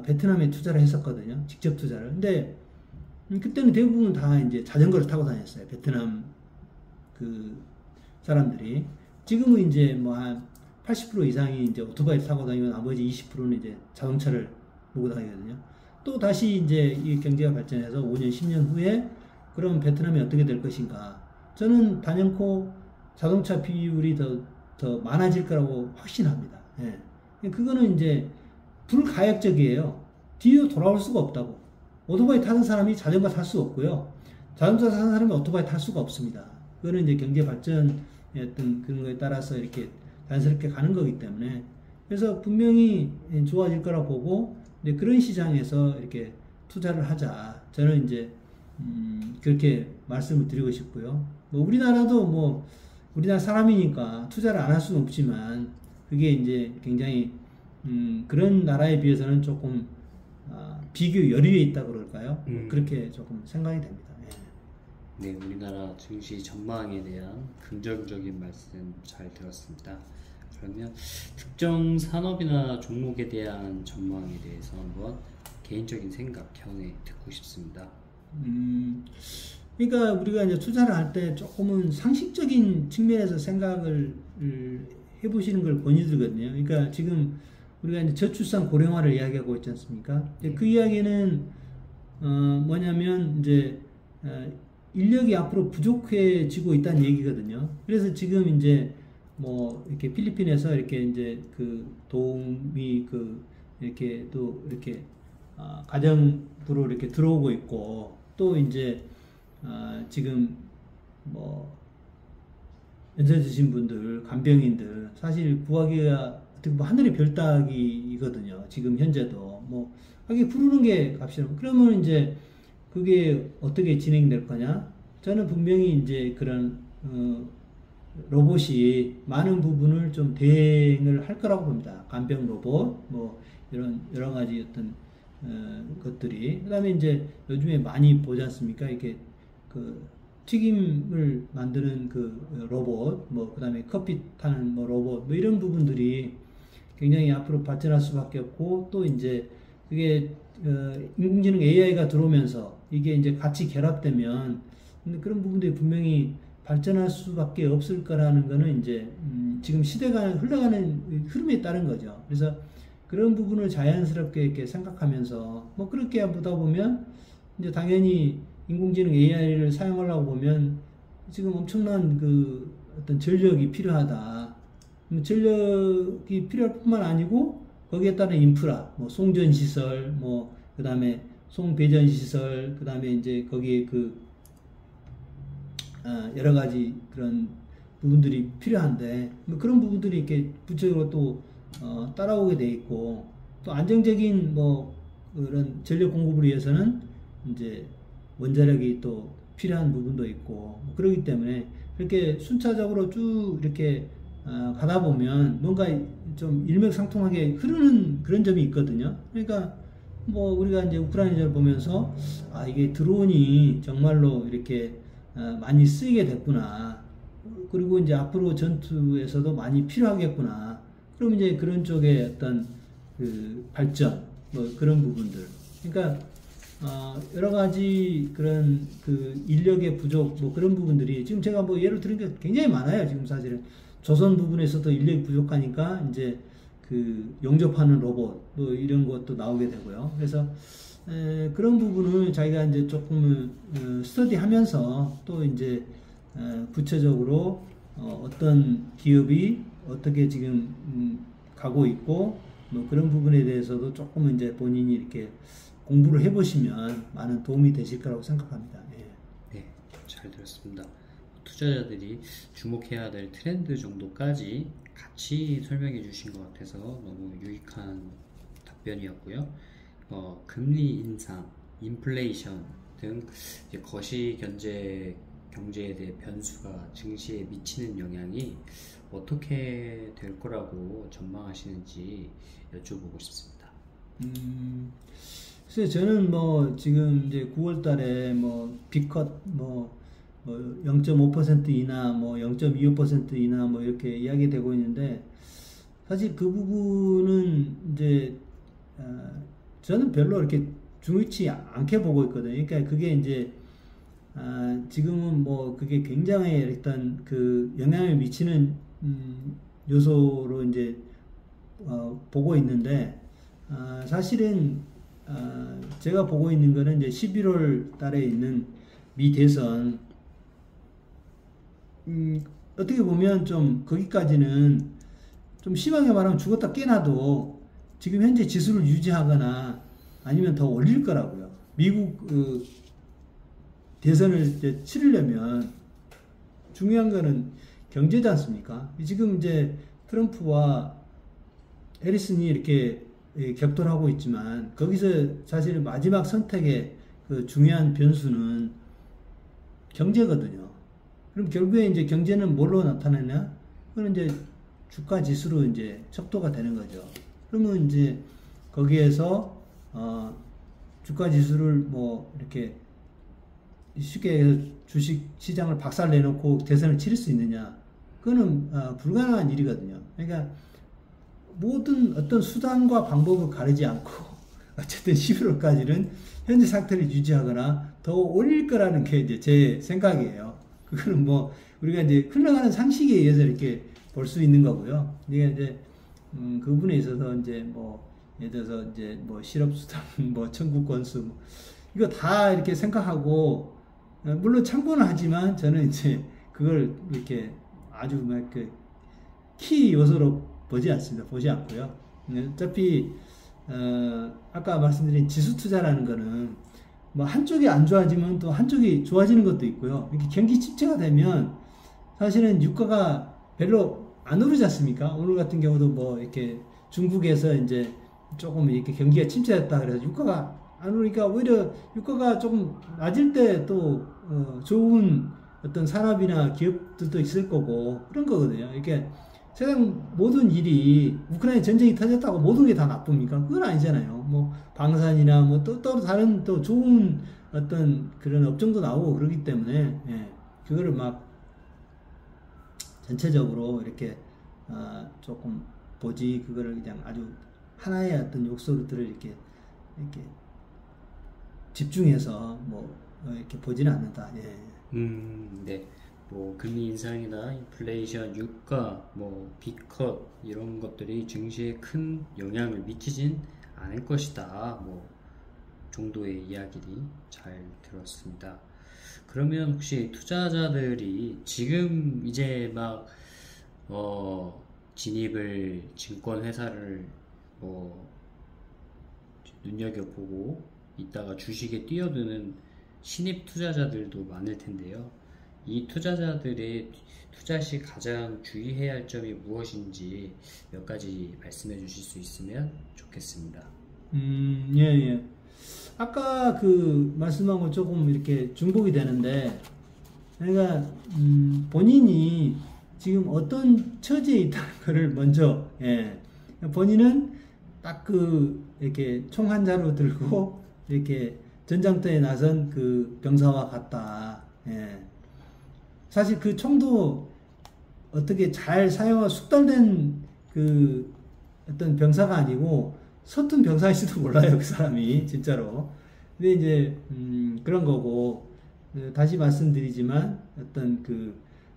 베트남에 투자를 했었거든요. 직접 투자를. 근데 그때는 대부분 다 이제 자전거를 타고 다녔어요. 베트남 사람들이. 지금은 이제 뭐 한 80% 이상이 이제 오토바이를 타고 다니고 나머지 20%는 이제 자동차를 몰고 다니거든요. 또 다시 이제 이 경제가 발전해서 5년, 10년 후에 그럼 베트남이 어떻게 될 것인가? 저는 단연코 자동차 비율이 더 많아질 거라고 확신합니다. 예. 그거는 이제 불가역적이에요. 뒤로 돌아올 수가 없다고. 오토바이 타는 사람이 자전거 탈 수 없고요. 자동차 타는 사람이 오토바이 탈 수가 없습니다. 그거는 이제 경제 발전의 어떤 그런 거에 따라서 이렇게 자연스럽게 가는 거기 때문에 그래서 분명히 좋아질 거라고 보고 이제 그런 시장에서 이렇게 투자를 하자. 저는 이제 그렇게 말씀을 드리고 싶고요. 뭐 우리나라도 뭐 우리나라 사람이니까 투자를 안 할 수는 없지만 그게 이제 굉장히 그런 나라에 비해서는 조금 비교 여리에 있다고 그럴까요? 그렇게 조금 생각이 됩니다. 네, 우리나라 증시 전망에 대한 긍정적인 말씀 잘 들었습니다. 그러면 특정 산업이나 종목에 대한 전망에 대해서 한번 개인적인 생각, 견해 듣고 싶습니다. 그러니까 우리가 이제 투자를 할 때 조금은 상식적인 측면에서 생각을 해보시는 걸 권유드리거든요. 그러니까 지금 우리가 이제 저출산 고령화를 이야기하고 있지 않습니까? 그 이야기는 뭐냐면 이제 인력이 앞으로 부족해지고 있다는 얘기거든요. 그래서 지금 이제 뭐 이렇게 필리핀에서 이렇게 이제 그 도움이 그 이렇게 또 이렇게 가정부로 이렇게 들어오고 있고, 또 이제 지금 뭐 연세 드신 분들, 간병인들 사실 구하기가 어떻게 보면 하늘의 별 따기거든요. 지금 현재도 뭐 하기 부르는 게 값이라고. 그러면 이제 그게 어떻게 진행될 거냐? 저는 분명히 이제 그런 로봇이 많은 부분을 좀 대행을 할 거라고 봅니다. 간병 로봇, 뭐 이런 여러 가지 어떤 것들이. 그다음에 이제 요즘에 많이 보지 않습니까? 이렇게 그 튀김을 만드는 그 로봇, 뭐 그다음에 커피 타는 뭐 로봇, 뭐 이런 부분들이 굉장히 앞으로 발전할 수밖에 없고, 또 이제 그게 인공지능 AI가 들어오면서 이게 이제 같이 결합되면 그런 부분들이 분명히 발전할 수밖에 없을 거라는 거는 이제 지금 시대가 흘러가는 흐름에 따른 거죠. 그래서 그런 부분을 자연스럽게 이렇게 생각하면서 뭐 그렇게 보다 보면 이제 당연히 인공지능 AI를 사용하려고 보면 지금 엄청난 그 어떤 전력이 필요하다. 전력이 필요할 뿐만 아니고 거기에 따른 인프라, 뭐 송전 시설, 뭐 그다음에 송배전 시설, 그다음에 이제 거기에 그 여러 가지 그런 부분들이 필요한데, 뭐 그런 부분들이 이렇게 부처적으로 또 따라오게 돼 있고, 또 안정적인 뭐 그런 전력 공급을 위해서는 이제 원자력이 또 필요한 부분도 있고, 뭐 그렇기 때문에 그렇게 순차적으로 쭉 이렇게 가다 보면 뭔가 좀 일맥상통하게 흐르는 그런 점이 있거든요. 그러니까 뭐 우리가 이제 우크라이나를 보면서 이게 드론이 정말로 이렇게 많이 쓰이게 됐구나. 그리고 이제 앞으로 전투에서도 많이 필요하겠구나. 그럼 이제 그런 쪽에 어떤 그 발전, 뭐 그런 부분들. 그러니까 여러 가지 그런 그 인력의 부족, 뭐 그런 부분들이 지금 제가 뭐 예를 들은 게 굉장히 많아요. 지금 사실은 조선 부분에서도 인력이 부족하니까 이제 그 용접하는 로봇, 뭐 이런 것도 나오게 되고요. 그래서 그런 부분을 자기가 이제 조금 스터디하면서 또 이제 구체적으로 어떤 기업이 어떻게 지금 가고 있고, 뭐 그런 부분에 대해서도 조금 이제 본인이 이렇게 공부를 해보시면 많은 도움이 되실 거라고 생각합니다. 네, 잘 들었습니다. 투자자들이 주목해야 될 트렌드 정도까지 같이 설명해 주신 것 같아서 너무 유익한 답변이었고요. 금리 인상, 인플레이션 등 이제 거시 경제에 대해 변수가 증시에 미치는 영향이 어떻게 될 거라고 전망하시는지 여쭤보고 싶습니다. 그래서 저는 뭐 지금 이제 9월 달에 뭐 빅컷 뭐 0.5% 인하, 뭐 0.25% 인하 뭐 이렇게 이야기되고 있는데, 사실 그 부분은 이제 저는 별로 이렇게 중요치 않게 보고 있거든요. 그러니까 그게 이제 지금은 뭐 그게 굉장히 일단 그 영향을 미치는 요소로 이제 보고 있는데, 사실은 제가 보고 있는 거는 이제 11월 달에 있는 미 대선, 어떻게 보면 좀 거기까지는 좀 심하게 말하면 죽었다 깨나도 지금 현재 지수를 유지하거나 아니면 더 올릴 거라고요. 미국 대선을 이제 치르려면 중요한 거는 경제지 않습니까? 지금 이제 트럼프와 해리슨이 이렇게 격돌하고 있지만, 거기서 사실 마지막 선택의 그 중요한 변수는 경제거든요. 그럼 결국에 이제 경제는 뭘로 나타나냐? 그건 이제 주가 지수로 이제 척도가 되는 거죠. 그러면 이제 거기에서 주가 지수를 뭐 이렇게 쉽게 해서 주식 시장을 박살 내놓고 대선을 치를 수 있느냐? 그거는 불가능한 일이거든요. 그러니까 모든 어떤 수단과 방법을 가리지 않고 어쨌든 11월까지는 현재 상태를 유지하거나 더 올릴 거라는 게 이제 제 생각이에요. 그거는 뭐 우리가 이제 흘러가는 상식에 의해서 이렇게 볼 수 있는 거고요. 이제 그 부분에 있어서 이제 뭐 예를 들어서 이제 뭐 실업수당, 뭐 청구 건수 뭐 이거 다 이렇게 생각하고 물론 참고는 하지만 저는 이제 그걸 이렇게 아주 막 그 키 요소로 보지 않고요. 어차피 아까 말씀드린 지수 투자라는 거는 뭐 한쪽이 안 좋아지면 또 한쪽이 좋아지는 것도 있고요. 이렇게 경기 침체가 되면 사실은 유가가 별로 안 오르지 않습니까? 오늘 같은 경우도 뭐 이렇게 중국에서 이제 조금 이렇게 경기가 침체됐다 그래서 유가가 안 오르니까 오히려 유가가 조금 낮을 때 또 좋은 어떤 산업이나 기업들도 있을 거고 그런 거거든요. 이렇게 세상 모든 일이 우크라이나 전쟁이 터졌다고 모든 게 다 나쁩니까? 그건 아니잖아요. 뭐 방산이나 뭐 또 다른 또 좋은 어떤 그런 업종도 나오고 그러기 때문에 예, 그거를 막 전체적으로 이렇게 조금 보지 그거를 그냥 아주 하나의 어떤 요소들을 이렇게 집중해서 뭐 이렇게 보지는 않는다. 예. 네. 뭐 금리 인상이나 인플레이션, 유가, 뭐 비컷 이런 것들이 증시에 큰 영향을 미치진 않을 것이다. 뭐 정도의 이야기를 잘 들었습니다. 그러면 혹시 투자자들이 지금 이제 막 진입을 증권회사를 뭐 눈여겨보고 있다가 주식에 뛰어드는 신입 투자자들도 많을 텐데요. 이 투자자들의 투자 시 가장 주의해야 할 점이 무엇인지 몇 가지 말씀해 주실 수 있으면 좋겠습니다. 예. 아까 그 말씀하고 조금 이렇게 중복이 되는데, 그러니까 본인이 지금 어떤 처지에 있다는 것을 먼저, 예. 본인은 딱 이렇게 총 한 자루 들고 이렇게 전장터에 나선 그 병사와 같다. 예. 사실 그 총도 어떻게 잘 사용하고 숙달된 그 어떤 병사가 아니고 서툰 병사일지도 몰라요, 그 사람이 진짜로. 근데 이제 그런 거고 다시 말씀드리지만 어떤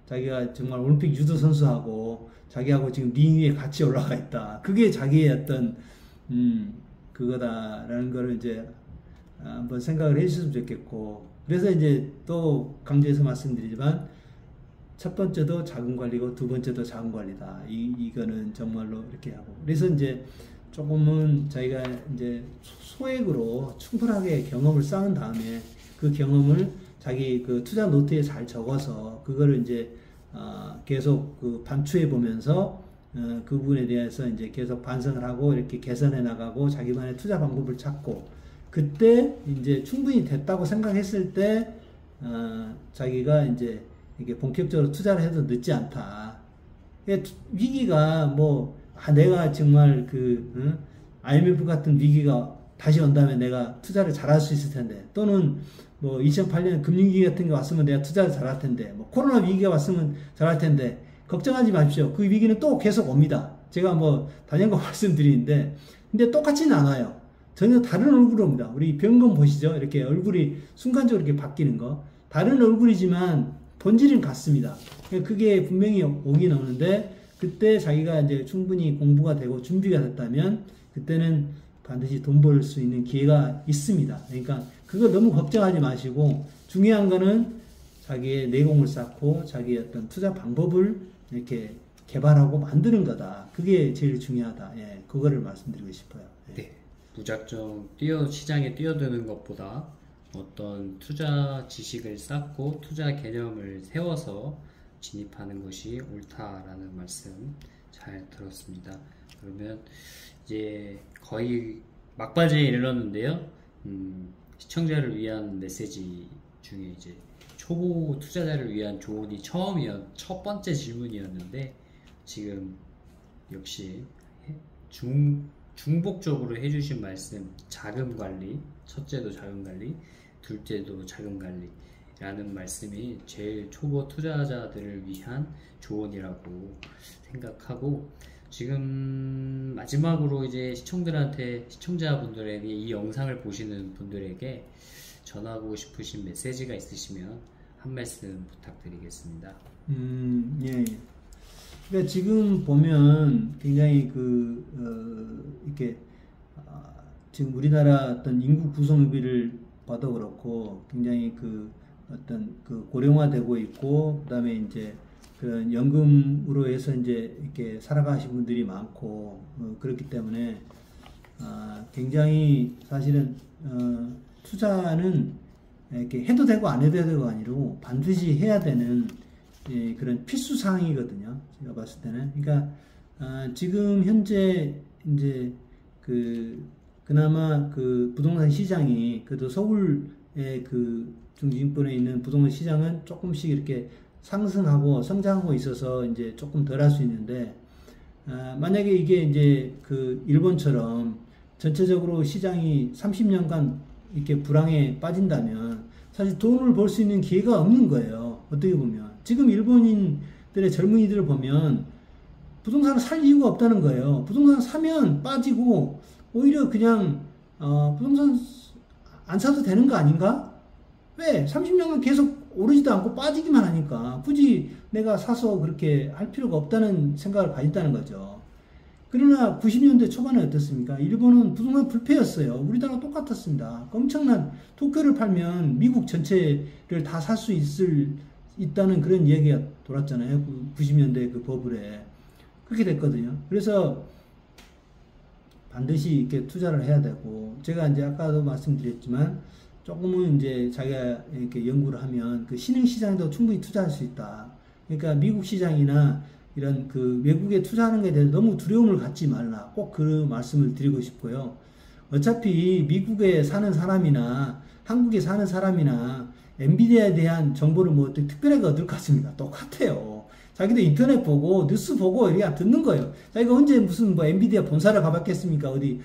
자기가 정말 올림픽 유도 선수하고 자기하고 지금 링 위에 같이 올라가 있다. 그게 자기의 어떤 그거다라는 거를 이제 한번 생각을 해주셨으면 좋겠고. 그래서 이제 또 강조해서 말씀드리지만 첫 번째도 자금 관리고 두 번째도 자금 관리다. 이거는 정말로 이렇게 하고. 그래서 이제 조금은 자기가 이제 소액으로 충분하게 경험을 쌓은 다음에 그 경험을 자기 그 투자 노트에 잘 적어서 그거를 이제 계속 반추해 보면서 그 부분에 대해서 이제 계속 반성을 하고 이렇게 개선해 나가고 자기만의 투자 방법을 찾고 그때 이제 충분히 됐다고 생각했을 때 자기가 이제 이게 본격적으로 투자를 해도 늦지 않다. 위기가 뭐 내가 정말 IMF 같은 위기가 다시 온다면 내가 투자를 잘할 수 있을 텐데 또는 뭐 2008년 금융위기 같은 게 왔으면 내가 투자를 잘할 텐데 뭐 코로나 위기가 왔으면 잘할 텐데 걱정하지 마십시오. 그 위기는 또 계속 옵니다. 제가 뭐 다년간 말씀드리는데 근데 똑같지는 않아요. 전혀 다른 얼굴로 옵니다. 우리 병금 보시죠. 이렇게 얼굴이 순간적으로 이렇게 바뀌는 거. 다른 얼굴이지만 본질은 같습니다. 그게 분명히 오긴 오는데 그때 자기가 이제 충분히 공부가 되고 준비가 됐다면 그때는 반드시 돈 벌 수 있는 기회가 있습니다. 그러니까 그거 너무 걱정하지 마시고 중요한 거는 자기의 내공을 쌓고 자기의 어떤 투자 방법을 이렇게 개발하고 만드는 거다. 그게 제일 중요하다. 예, 그거를 말씀드리고 싶어요. 예. 네. 무작정 시장에 뛰어드는 것보다 어떤 투자 지식을 쌓고 투자 개념을 세워서 진입하는 것이 옳다라는 말씀 잘 들었습니다. 그러면 이제 거의 막바지에 이르렀는데요. 시청자를 위한 메시지 중에 이제 초보 투자자를 위한 조언이 첫 번째 질문이었는데 지금 역시 중복적으로 해주신 말씀 자금 관리, 첫째도 자금 관리, 둘째도 자금 관리라는 말씀이 제일 초보 투자자들을 위한 조언이라고 생각하고 지금 마지막으로 이제 시청자분들에게 이 영상을 보시는 분들에게 전하고 싶으신 메시지가 있으시면 한 말씀 부탁드리겠습니다. 예. 그러니까 지금 보면 굉장히 이렇게 지금 우리나라 어떤 인구 구성비를 봐도 그렇고 굉장히 어떤 고령화되고 있고, 그다음에 이제 그런 연금으로 해서 이제 이렇게 살아가신 분들이 많고, 그렇기 때문에 굉장히 사실은 투자는 이렇게 해도 되고 안 해도 되고가 아니고 반드시 해야 되는 그런 필수 사항이거든요. 제가 봤을 때는. 그러니까 지금 현재 이제 그나마 부동산 시장이 그래도 서울의 중진권에 있는 부동산 시장은 조금씩 이렇게 상승하고 성장하고 있어서 이제 조금 덜 할 수 있는데, 만약에 이게 이제 일본처럼 전체적으로 시장이 30년간 이렇게 불황에 빠진다면 사실 돈을 벌 수 있는 기회가 없는 거예요. 어떻게 보면 지금 일본인들의 젊은이들을 보면 부동산을 살 이유가 없다는 거예요. 부동산 사면 빠지고 오히려 그냥 부동산 안 사도 되는 거 아닌가? 왜? 30년간 계속 오르지도 않고 빠지기만 하니까 굳이 내가 사서 그렇게 할 필요가 없다는 생각을 가졌다는 거죠. 그러나 90년대 초반에 어떻습니까? 일본은 부동산 불패였어요. 우리나라랑 똑같았습니다. 엄청난 도쿄를 팔면 미국 전체를 다 살 수 있다는 그런 얘기가 돌았잖아요. 90년대 그 버블에. 그렇게 됐거든요. 그래서 반드시 이렇게 투자를 해야 되고, 제가 이제 아까도 말씀드렸지만 조금은 이제 자기가 이렇게 연구를 하면 신흥시장에도 충분히 투자할 수 있다. 그러니까 미국 시장이나 이런 외국에 투자하는 것에 대해서 너무 두려움을 갖지 말라. 꼭 그 말씀을 드리고 싶고요. 어차피 미국에 사는 사람이나 한국에 사는 사람이나 엔비디아에 대한 정보를 뭐 특별하게 얻을 것 같습니까? 똑같아요. 자기도 인터넷 보고 뉴스 보고 이렇게 듣는 거예요. 자기가 언제 무슨 엔비디아 본사를 가봤겠습니까? 어디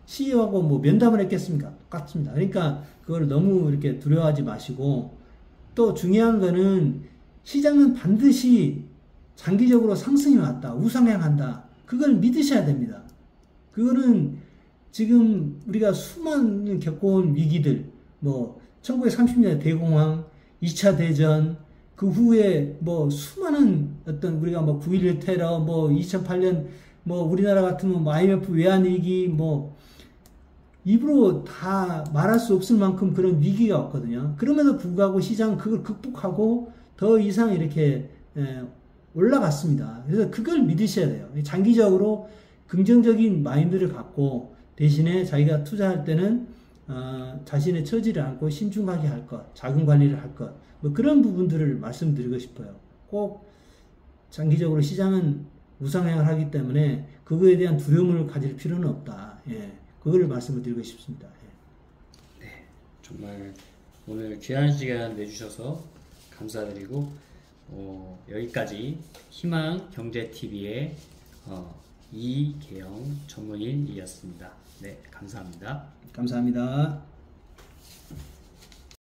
CEO하고 면담을 했겠습니까? 똑같습니다. 그러니까 그걸 너무 이렇게 두려워하지 마시고, 또 중요한 거는 시장은 반드시 장기적으로 상승이 왔다, 우상향한다. 그걸 믿으셔야 됩니다. 그거는 지금 우리가 수많은 겪어온 위기들, 1930년대 대공황, 2차 대전, 그 후에 수많은 어떤 우리가 9.11 테러, 2008년 우리나라 같은 IMF 외환위기, 입으로 다 말할 수 없을 만큼 그런 위기가 왔거든요. 그럼에도 불구하고 시장은 그걸 극복하고 더 이상 이렇게 올라갔습니다. 그래서 그걸 믿으셔야 돼요. 장기적으로 긍정적인 마인드를 갖고, 대신에 자기가 투자할 때는 자신의 처지를 않고 신중하게 할 것, 자금 관리를 할 것, 그런 부분들을 말씀드리고 싶어요. 꼭 장기적으로 시장은 우상향을 하기 때문에 그거에 대한 두려움을 가질 필요는 없다. 예. 그거를 말씀을 드리고 싶습니다. 예. 네, 정말 오늘 귀한 시간 내주셔서 감사드리고, 여기까지 희망경제TV의 이계영 전문인이었습니다. 네, 감사합니다. 감사합니다.